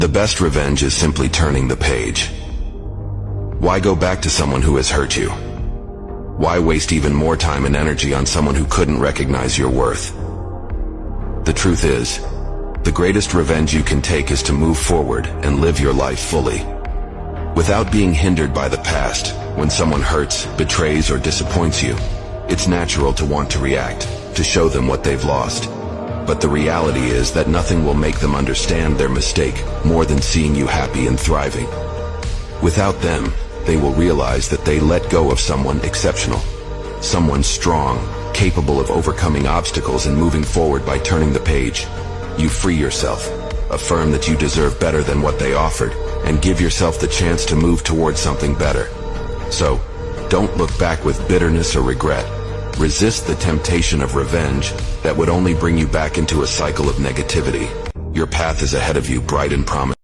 The best revenge is simply turning the page. Why go back to someone who has hurt you? Why waste even more time and energy on someone who couldn't recognize your worth? The truth is, the greatest revenge you can take is to move forward and live your life fully. Without being hindered by the past, when someone hurts, betrays, or disappoints you, it's natural to want to react, to show them what they've lost. But the reality is that nothing will make them understand their mistake more than seeing you happy and thriving. Without them, they will realize that they let go of someone exceptional, someone strong, capable of overcoming obstacles and moving forward by turning the page. You free yourself, affirm that you deserve better than what they offered, and give yourself the chance to move towards something better. So, don't look back with bitterness or regret. Resist the temptation of revenge that would only bring you back into a cycle of negativity. Your path is ahead of you, bright and promising.